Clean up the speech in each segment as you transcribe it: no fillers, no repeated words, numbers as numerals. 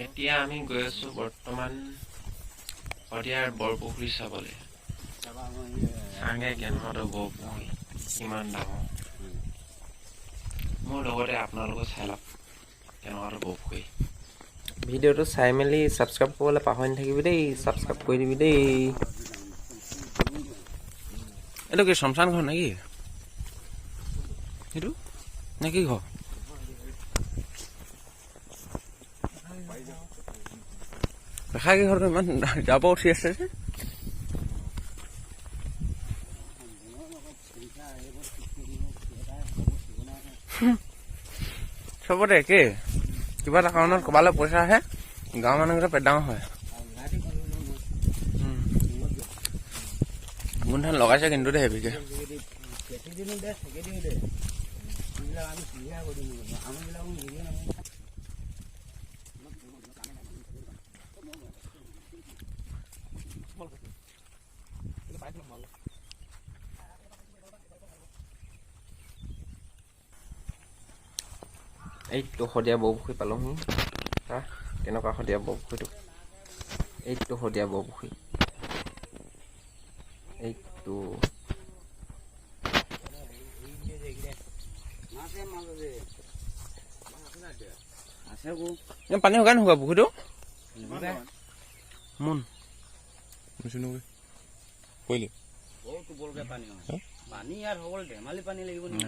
এতিয়া আমি গৈ আছো বৰ্তমান শদিয়াৰ বৰপুখুৰী চাবলৈ। চাঙে কেনেকুৱা বৰপুখুৰী কিমান ডাঙৰ, মোৰ লগতে আপোনালোকো চাই লওক কেনেকুৱা বৰপুখুৰী। ভিডিঅ'টো চাই মেলি ছাবস্ক্ৰাইব কৰিবলৈ পাহৰি নাথাকিবি দেই, ছাবস্ক্ৰাইব কৰি দিবি দেই। এইটো কি শমশান ঘৰ নেকি? সেইটো নে কি ঘৰ? বেখাগী ঘৰটো ইমান যাব উঠি আছে যে। চবতে একে, কিবা এটা কাৰণত ক'বালৈ পইচা আহে, গাঁৱৰ মানুহকেইটা পেট ডাঙৰ হয়। গোন্ধ লগাইছে কিন্তু দেই হেভিকে। এইটো শদিয়া বৰপুখুৰী পালোহি। কেনেকুৱা শদিয়া বৰপুখুৰীটো, এইটো শদিয়া বৰপুখুৰী। এইটো পানী শুকাই নোশুকা পুখুৰীটো? মোন পানী ইয়াত সকল ধেমালি পানী লাগিব নেকি?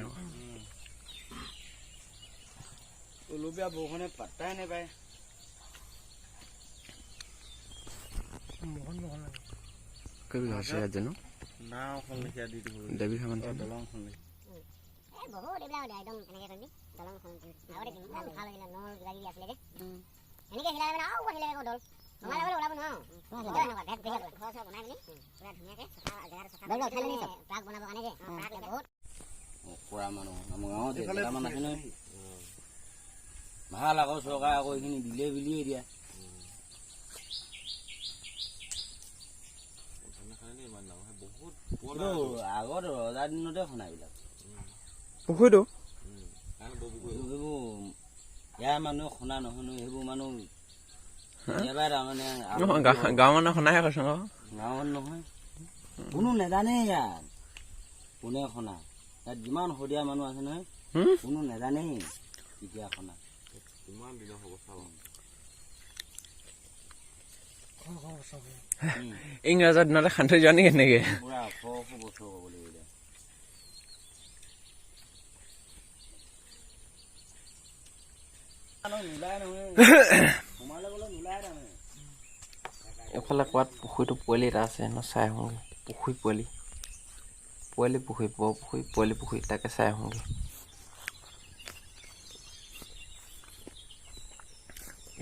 উলুপীয়া বৰষুণে পাত্তাই নাপায়। নাওখন লেখীয়া দি দিব দলংখন বহুত এইবিলাক একদম এনেকে কৰিবি দলংখন আগতে কিমান ভাল লাগিলে নল কিবা কিবি আছিলে যে এনেকে হিলাই মানে আৰু আহিলে আকৌ দল নমাই ল'বলৈ ওলাব নোৱাৰো এনেকুৱা ঘৰ চৰ বনাই পিনি পুৰা ধুনীয়াকে জেগাটো চাফা ট্ৰাক বনাবৰ কাৰণে যে ট্ৰাক বহুত পুৰা মানুহ আমাৰ গাঁৱত কেইটামান আছে নহয় ভাল আকৌ চৰকাৰে আকৌ এইখিনি দিলে বুলিয়ে দিয়া আগত ৰজাৰ দিনতে শুনা এইবিলাক পুখুৰীটো ইয়াৰ মানুহ শুনা নহনো সেইবোৰ মানুহ গাঁৱৰ মানুহ শুনাহে কৈছো গাঁৱত নহয় কোনো নেজানে ইয়াত কোনে শুনা ইয়াত যিমান শদিয়া মানুহ আছে নহয় কোনো নেজানেই কেতিয়া শুনা কিমান দিনৰ হ'ব চাব ইংৰাজৰ দিনতে খান্দি যোৱা নেকি এনেকে পুৰা 100 বছৰ হ'ব লাগিব এইফালে কোৱাত পুখুৰীটো পোৱালি এটা আছে ন চাই আহোঁগে পুখুৰী পোৱালি পুখুৰী পুখুৰী পোৱালি পুখুৰী তাকে চাই আহোঁগে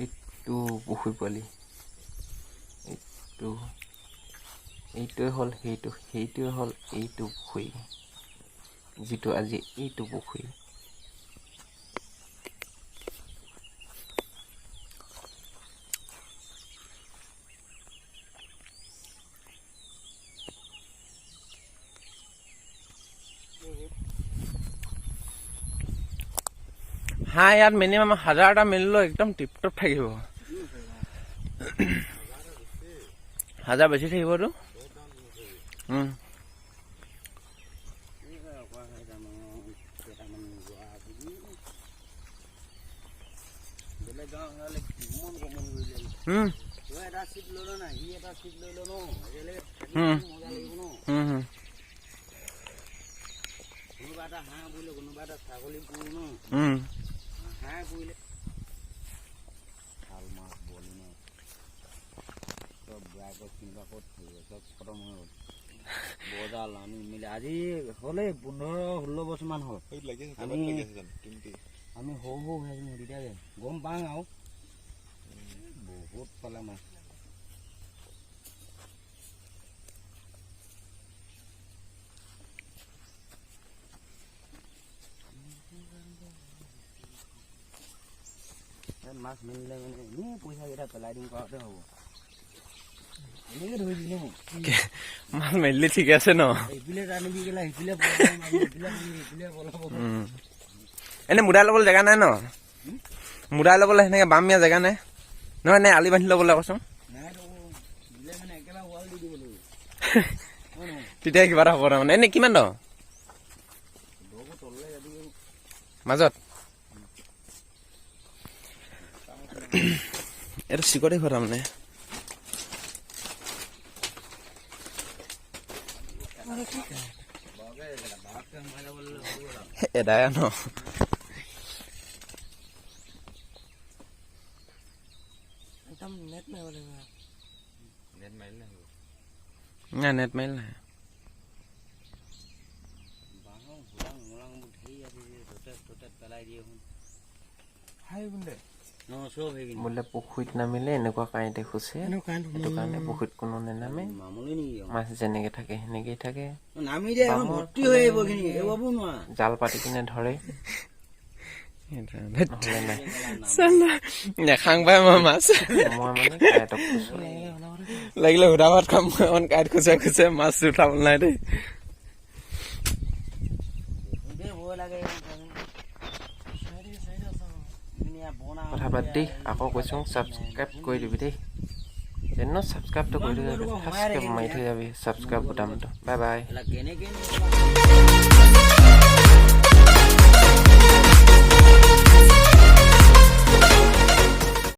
এইটো পুখুৰী পোৱালি এইটোৱে হ'ল সেইটোৱে হ'ল এইটো পুখুৰী যিটো আজি এইটো পুখুৰী হাঁহ ইয়াত মিনিমাম 1000টা মিলিলেও একদম টিপটপ থাকিব 1000 বেছি থাকিবতো হাঁহ বুলিলে কোনোবা এটা ছাগলী পুৰো ন হাঁহ পুৰিলে ভাল মাছ বলি মাছ চব বেয়া কিনিবা ক'ত থাকিব চব খতম হৈ গ'ল বজাৰ আনি মিলি আজি হ'লে 15-16 বছৰমান হ'ল আমি সৰু হৈ আছো তেতিয়া গম পাওঁ আৰু বহুত পালে মাছ মাছ মিলিলে মানে এনেই পইচা কেইটা পেলাই দিম কৰাতে হ'ব এনেকে ধৰি দিলে মাছ মেলিলে ঠিকে আছে ন এইপিলে জানিবি গেলা সেইপিলে পলাব এনে মুদাই ল'বলৈ জেগা নাই ন মুদাই ল'বলৈ সেনেকে বাম মিয়া জেগা নাই নহয় নাই আলি বান্ধি ল'বলৈ কৈছোঁ তেতিয়া কিবা এটা হ'ব তাৰমানে এনেই কিমান দ মাজত এইটো চিকতে হয় তাৰমানে এদায় ন নাই নেট মাৰিল নাই বোলে পুখুৰীত নামিলে এনেকুৱা কাঁইতে খুচে সেইটো কাৰণে পুখুৰীত কোনো নেনামে মাছ যেনেকে থাকে সেনেকেই থাকে জাল পাতি কিনে ধৰে নেখাং পাই মই মাছ মই মানে কাঁইটক খুচো লাগিলে সুধা ভাত খাম মই কাঁইট খুচে খুচে মাছ উঠাব নাই দেই কথা পাত দেই আকৌ কৈছোঁ ছাবস্ক্ৰাইব কৰি দিবি দেই যেনে ছাবস্ক্ৰাইবটো কৰি দিবি ফাৰ্ষ্টকৈ মাৰি থৈ যাবি ছাবস্ক্ৰাইব বুটামটো বাই বাই